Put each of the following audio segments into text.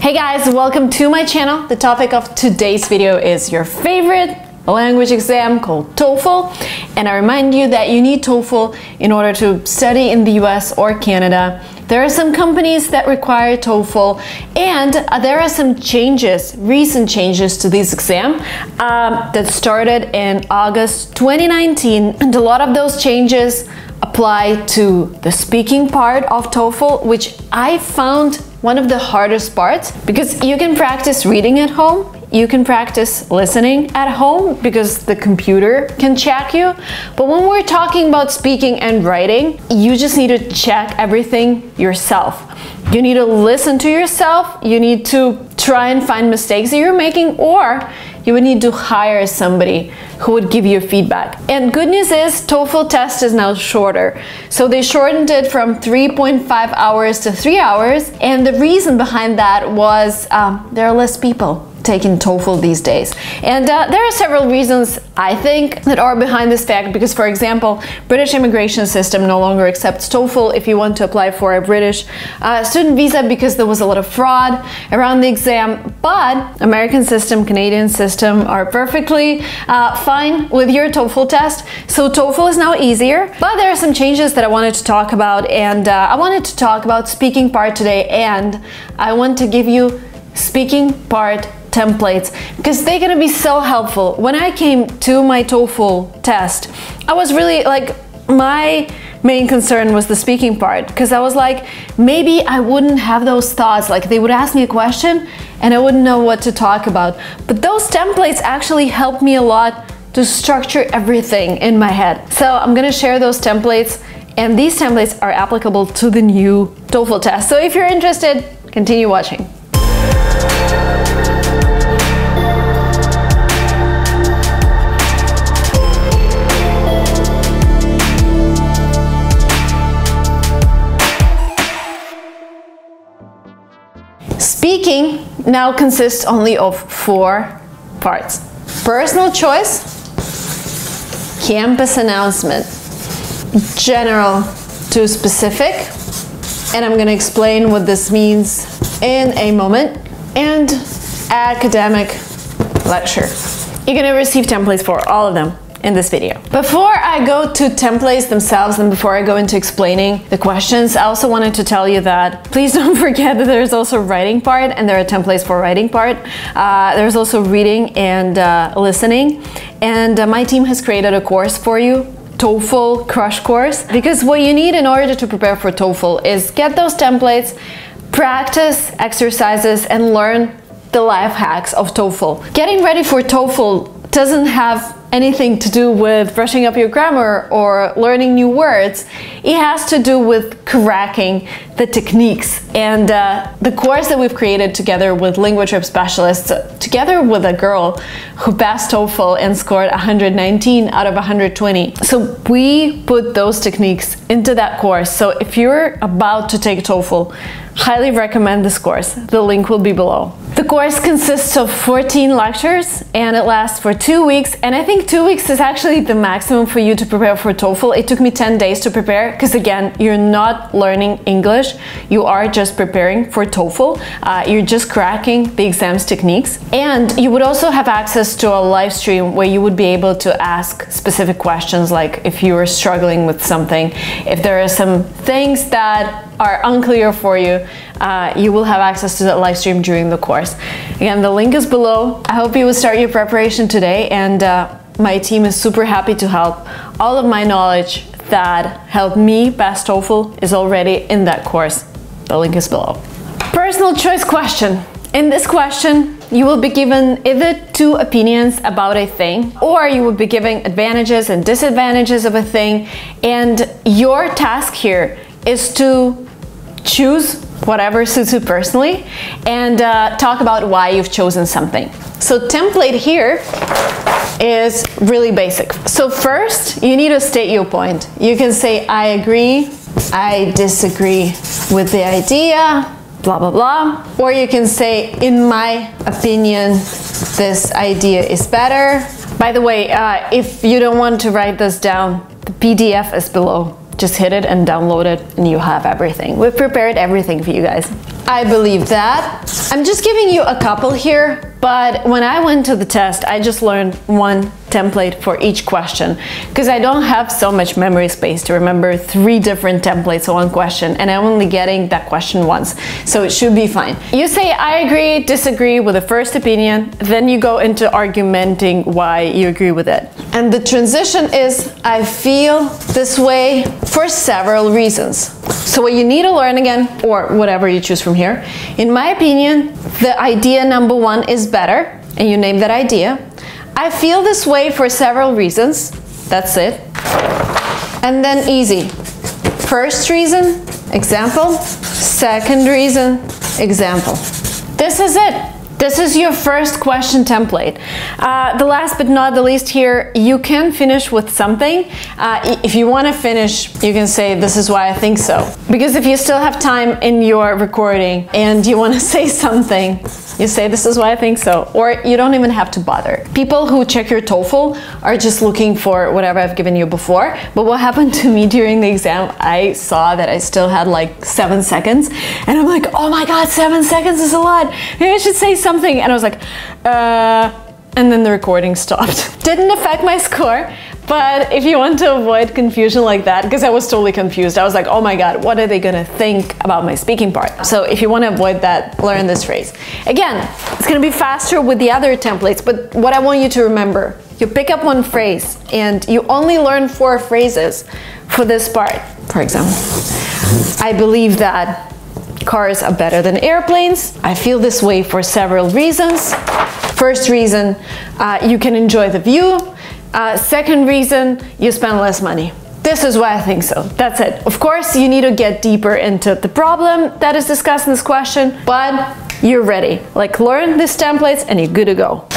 Hey guys, welcome to my channel. The topic of today's video is your favorite language exam called TOEFL, and I remind you that you need TOEFL in order to study in the US or Canada. There are some companies that require TOEFL, and there are some changes, recent changes to this exam that started in August 2019, and a lot of those changes apply to the speaking part of TOEFL, which I found one of the hardest parts, because you can practice reading at home, you can practice listening at home because the computer can check you, but when we're talking about speaking and writing, you just need to check everything yourself. You need to listen to yourself, you need to try and find mistakes that you're making, or you would need to hire somebody who would give you feedback. And good news is TOEFL test is now shorter. So they shortened it from 3.5 hours to 3 hours. And the reason behind that was there are less people taking TOEFL these days. And there are several reasons, I think, that are behind this fact, because, for example, British immigration system no longer accepts TOEFL if you want to apply for a British student visa, because there was a lot of fraud around the exam. But American system, Canadian system are perfectly fine with your TOEFL test. So TOEFL is now easier, but there are some changes that I wanted to talk about, and I wanted to talk about speaking part today, and I want to give you speaking part templates because they're gonna be so helpful. When I came to my TOEFL test, I was really like, my main concern was the speaking part, because I was like, maybe I wouldn't have those thoughts, like they would ask me a question and I wouldn't know what to talk about. But those templates actually helped me a lot to structure everything in my head. So I'm gonna share those templates, and these templates are applicable to the new TOEFL test. So if you're interested, continue watching. Speaking now consists only of 4 parts: personal choice, campus announcement, general to specific, and I'm going to explain what this means in a moment, and academic lecture. You're going to receive templates for all of them in this video. Before I go to templates themselves and before I go into explaining the questions, I also wanted to tell you that please don't forget that there's also writing part, and there are templates for writing part. There's also reading and listening, and my team has created a course for you, TOEFL Crush Course, because what you need in order to prepare for TOEFL is get those templates, practice exercises, and learn the life hacks of TOEFL. Getting ready for TOEFL doesn't have anything to do with brushing up your grammar or learning new words. It has to do with cracking the techniques. And the course that we've created together with linguatrip specialists, together with a girl who passed TOEFL and scored 119 out of 120. So we put those techniques into that course. So if you're about to take TOEFL, highly recommend this course. The link will be below. The course consists of 14 lectures, and it lasts for 2 weeks, and I think 2 weeks is actually the maximum for you to prepare for TOEFL. It took me 10 days to prepare, because again, you're not learning English, you are just preparing for TOEFL. You're just cracking the exam's techniques, and you would also have access to a live stream where you would be able to ask specific questions, like if you are struggling with something, if there are some things that are unclear for you, you will have access to that live stream during the course. Again, the link is below. I hope you will start your preparation today, and my team is super happy to help. All of my knowledge that helped me pass TOEFL is already in that course. The link is below. Personal choice question. In this question, you will be given either 2 opinions about a thing, or you will be given advantages and disadvantages of a thing, and your task here is to choose whatever suits you personally and talk about why you've chosen something. So template here is really basic. So first, you need to state your point. You can say, I agree, I disagree with the idea, blah, blah, blah. Or you can say, in my opinion, this idea is better. By the way, if you don't want to write this down, the PDF is below. just hit it and download it and you have everything. We've prepared everything for you guys. I believe that. I'm just giving you a couple here, but when I went to the test, I just learned one template for each question because I don't have so much memory space to remember 3 different templates for one question, and I'm only getting that question once, so it should be fine. You say I agree, disagree with the first opinion, then you go into argumenting why you agree with it. And the transition is I feel this way for several reasons. So what you need to learn again, or whatever you choose from here, in my opinion, the idea number 1 is better, and you name that idea. I feel this way for several reasons. That's it. And then easy. First reason, example. Second reason, example. This is it. This is your first question template. The last but not the least here, you can finish with something. If you want to finish, you can say, this is why I think so. Because if you still have time in your recording and you want to say something, you say, this is why I think so. Or you don't even have to bother. People who check your TOEFL are just looking for whatever I've given you before. But what happened to me during the exam, I saw that I still had like 7 seconds. And I'm like, oh my God, 7 seconds is a lot. Maybe I should say something. And I was like, and then the recording stopped. Didn't affect my score. But if you want to avoid confusion like that, because I was totally confused, I was like, oh my God, what are they gonna think about my speaking part? So if you want to avoid that, learn this phrase. Again, it's gonna be faster with the other templates, but what I want you to remember, you pick up one phrase and you only learn 4 phrases for this part. For example, I believe that cars are better than airplanes. I feel this way for several reasons. First reason, you can enjoy the view. Second reason, you spend less money. This is why I think so. That's it. Of course, you need to get deeper into the problem that is discussed in this question, but you're ready. Like, learn these templates and you're good to go.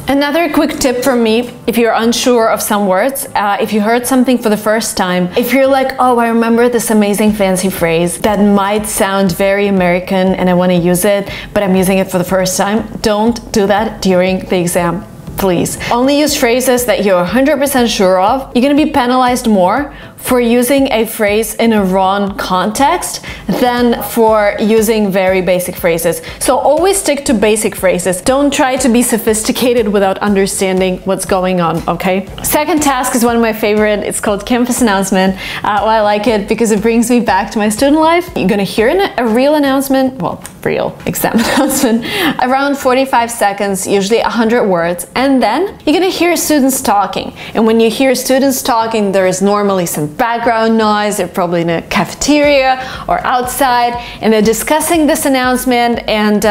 Another quick tip from me, if you're unsure of some words, if you heard something for the first time, if you're like, oh, I remember this amazing fancy phrase that might sound very American and I want to use it, but I'm using it for the first time, don't do that during the exam. Please. Only use phrases that you're 100% sure of. You're going to be penalized more for using a phrase in a wrong context than for using very basic phrases. So always stick to basic phrases. Don't try to be sophisticated without understanding what's going on, okay? Second task is one of my favorite. It's called campus announcement. Well, I like it because it brings me back to my student life. You're going to hear a real announcement, well, real exam announcement, around 45 seconds, usually 100 words, and then you're going to hear students talking. And when you hear students talking, there is normally some background noise. They're probably in a cafeteria or outside, and they're discussing this announcement, and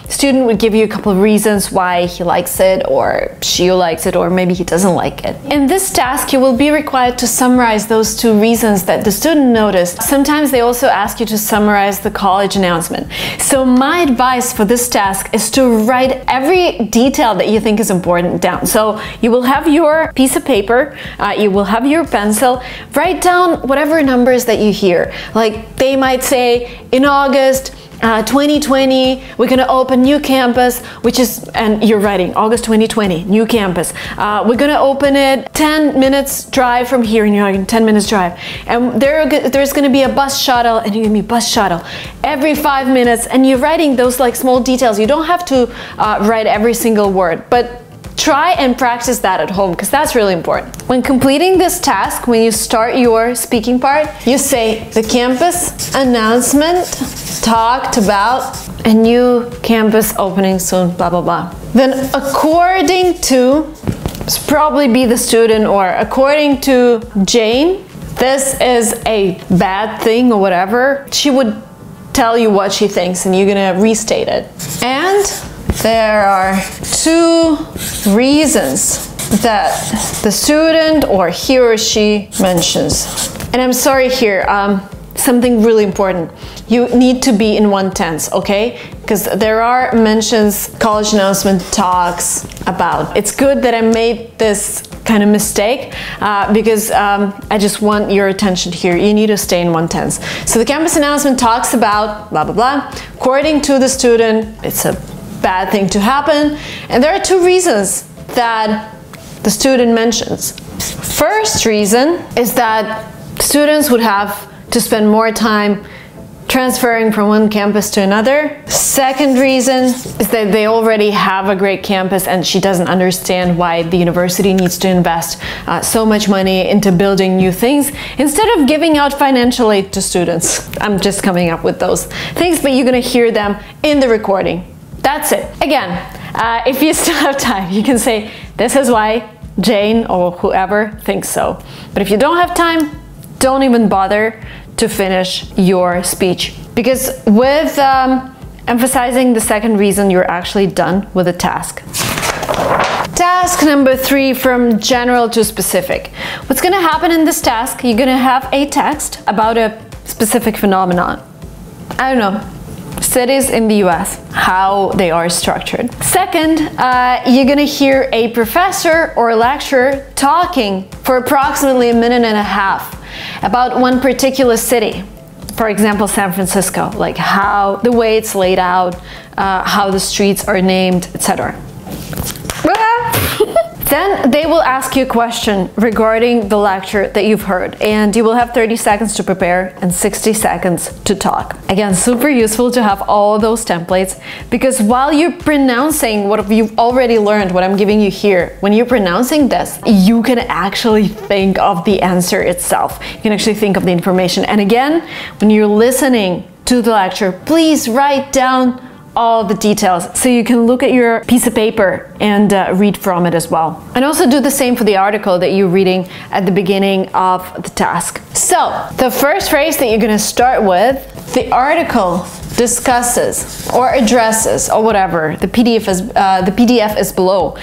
student would give you a couple of reasons why he likes it or she likes it, or maybe he doesn't like it. In this task, you will be required to summarize those 2 reasons that the student noticed. Sometimes they also ask you to summarize the college announcement. So my advice for this task is to write every detail that you think is important down. So you will have your piece of paper, you will have your pencil, write down whatever numbers that you hear. Like, they might say, in August 2020, we're gonna open new campus, which is, and you're writing August 2020, new campus. We're gonna open it 10 minutes drive from here, and you're like, 10 minutes drive. And there's gonna be a bus shuttle, and you're gonna be bus shuttle every 5 minutes, and you're writing those like small details. You don't have to write every single word, but try and practice that at home, because that's really important. When completing this task, when you start your speaking part, you say, the campus announcement talked about a new campus opening soon, blah, blah, blah. Then according to, probably be the student, or according to Jane, this is a bad thing or whatever, she would tell you what she thinks, and you're gonna restate it. And there are 2 reasons that the student or he or she mentions. And I'm sorry here, something really important. You need to be in one tense, okay? Because there are mentions college announcement talks about. It's good that I made this kind of mistake because I just want your attention here. You need to stay in one tense. So the campus announcement talks about blah, blah, blah. According to the student, it's a bad thing to happen, and there are 2 reasons that the student mentions. First reason is that students would have to spend more time transferring from one campus to another. Second reason is that they already have a great campus and she doesn't understand why the university needs to invest so much money into building new things instead of giving out financial aid to students. I'm just coming up with those things, but you're gonna hear them in the recording. That's it. Again, if you still have time, you can say, this is why Jane or whoever thinks so. But if you don't have time, don't even bother to finish your speech, because with emphasizing the second reason, you're actually done with the task. Task number 3, from general to specific. What's going to happen in this task? You're going to have a text about a specific phenomenon. I don't know, cities in the US, how they are structured. Second, you're going to hear a professor or a lecturer talking for approximately a minute and a half about one particular city, for example, San Francisco, like how the way it's laid out, how the streets are named, etc. Then they will ask you a question regarding the lecture that you've heard, and you will have 30 seconds to prepare and 60 seconds to talk. Again, super useful to have all those templates, because while you're pronouncing what you've already learned, what I'm giving you here, when you're pronouncing this, you can actually think of the answer itself. You can actually think of the information. And again, when you're listening to the lecture, please write down all the details so you can look at your piece of paper and read from it as well. And also do the same for the article that you're reading at the beginning of the task. So the first phrase that you're going to start with, the article discusses or addresses or whatever. The PDF is below,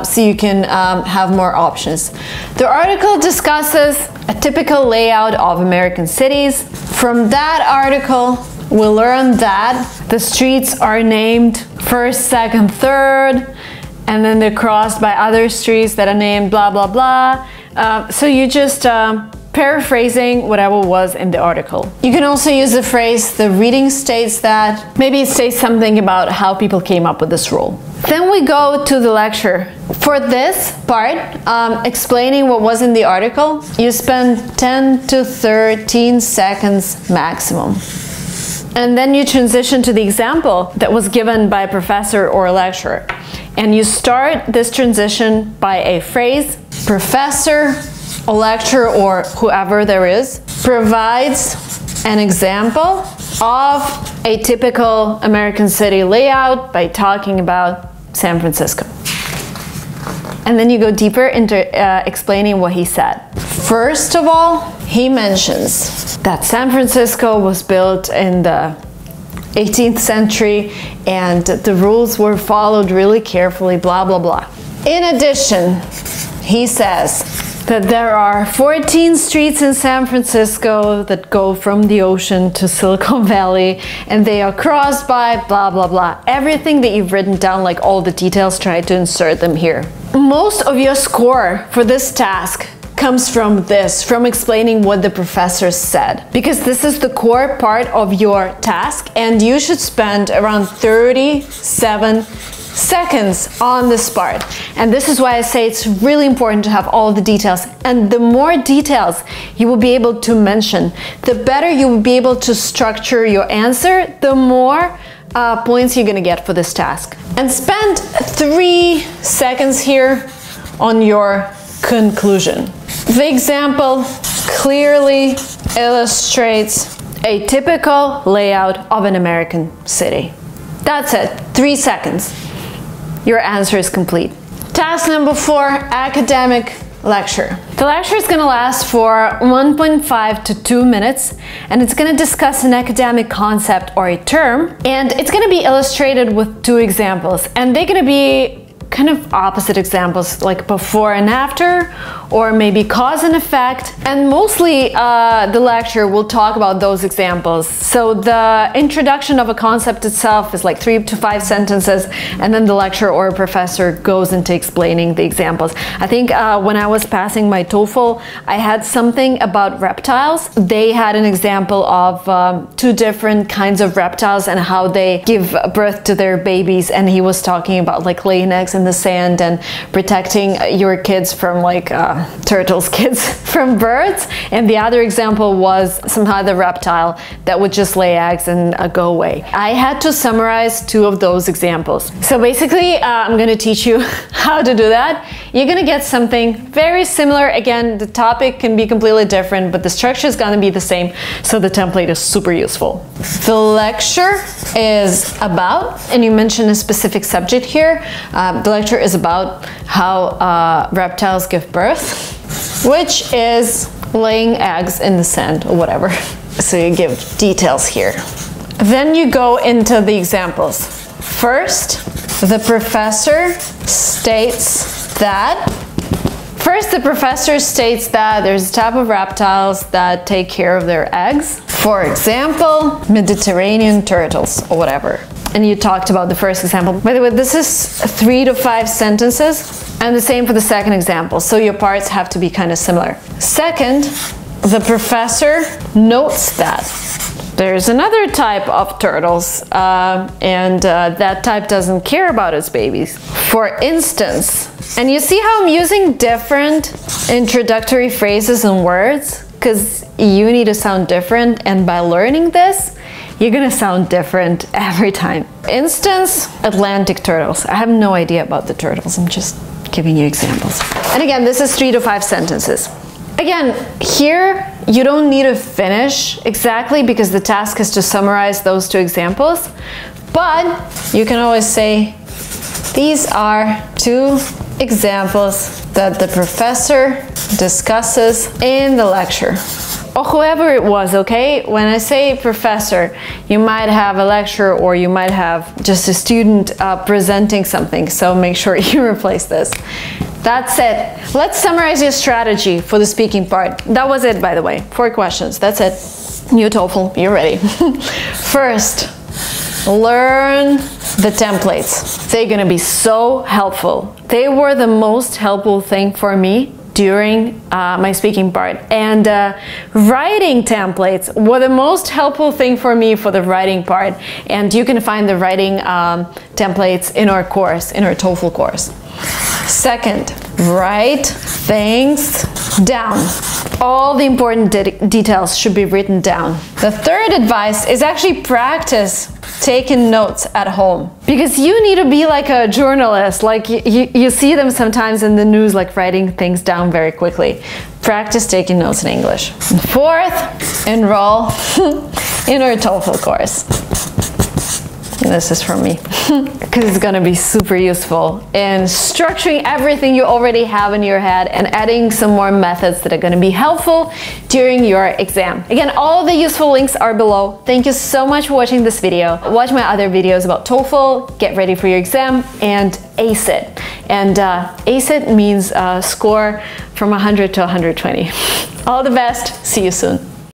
so you can have more options. The article discusses a typical layout of American cities. From that article, we'll learn that the streets are named first, second, third, and then they're crossed by other streets that are named blah, blah, blah. So you just paraphrasing whatever was in the article. You can also use the phrase, the reading states that, maybe it states something about how people came up with this rule. Then we go to the lecture. For this part, explaining what was in the article, you spend 10 to 13 seconds maximum. And then you transition to the example that was given by a professor or a lecturer. And you start this transition by a phrase, professor, a lecturer, or whoever there is, provides an example of a typical American city layout by talking about San Francisco. And then you go deeper into explaining what he said. First of all, he mentions that San Francisco was built in the 18th century and the rules were followed really carefully, blah, blah, blah. In addition, he says that there are 14 streets in San Francisco that go from the ocean to Silicon Valley, and they are crossed by blah, blah, blah. Everything that you've written down, like all the details, try to insert them here. Most of your score for this task comes from this, from explaining what the professor said, because this is the core part of your task, and you should spend around 37 seconds on this part. And this is why I say it's really important to have all the details, and the more details you will be able to mention, the better you will be able to structure your answer, the more points you're gonna get for this task. And spend 3 seconds here on your conclusion. The example clearly illustrates a typical layout of an American city. That's it, 3 seconds. Your answer is complete. Task number 4, academic lecture. The lecture is going to last for 1.5 to 2 minutes, and it's going to discuss an academic concept or a term, and it's going to be illustrated with 2 examples, and they're going to be kind of opposite examples, like before and after, or maybe cause and effect. And mostly the lecture will talk about those examples. So the introduction of a concept itself is like 3 to 5 sentences, and then the lecturer or professor goes into explaining the examples. I think when I was passing my TOEFL, I had something about reptiles. They had an example of 2 different kinds of reptiles and how they give birth to their babies, and he was talking about like laying eggs and in the sand and protecting your kids from like turtles' kids from birds. And the other example was some other reptile that would just lay eggs and go away. I had to summarize two of those examples. So basically, I'm going to teach you how to do that. You're going to get something very similar. Again, the topic can be completely different, but the structure is going to be the same. So the template is super useful. The lecture is about, and you mentioned a specific subject here, the lecture is about how reptiles give birth, which is laying eggs in the sand or whatever. So you give details here. Then you go into the examples. First, the professor states that there's a type of reptiles that take care of their eggs. For example, Mediterranean turtles or whatever. And you talked about the first example. By the way, this is 3 to 5 sentences, and the same for the second example. So your parts have to be kind of similar. Second, the professor notes that there's another type of turtles, and that type doesn't care about its babies. For instance, and you see how I'm using different introductory phrases and words? Because you need to sound different, and by learning this, you're gonna sound different every time. Instance, Atlantic turtles. I have no idea about the turtles, I'm just giving you examples. And again, this is 3 to 5 sentences. Again, here you don't need to finish exactly because the task is to summarize those two examples, but you can always say, these are 2 examples that the professor discusses in the lecture. Or whoever it was, okay? When I say professor, you might have a lecturer or you might have just a student presenting something, so make sure you replace this. That's it. Let's summarize your strategy for the speaking part. That was it, by the way. 4 questions. That's it. New TOEFL, you're ready. First, learn the templates. They're gonna be so helpful. They were the most helpful thing for me during my speaking part, and writing templates were the most helpful thing for me for the writing part, and you can find the writing templates in our course, in our TOEFL course. Second, write things down. All the important details should be written down. The third advice is actually practice taking notes at home, because you need to be like a journalist. Like you see them sometimes in the news, like writing things down very quickly. Practice taking notes in English. And fourth, enroll in our TOEFL course. This is from me, because it's gonna be super useful in structuring everything you already have in your head and adding some more methods that are gonna be helpful during your exam. Again, all the useful links are below. Thank you so much for watching this video. Watch my other videos about TOEFL, get ready for your exam, and ace it. And ace it means score from 100 to 120. All the best. See you soon.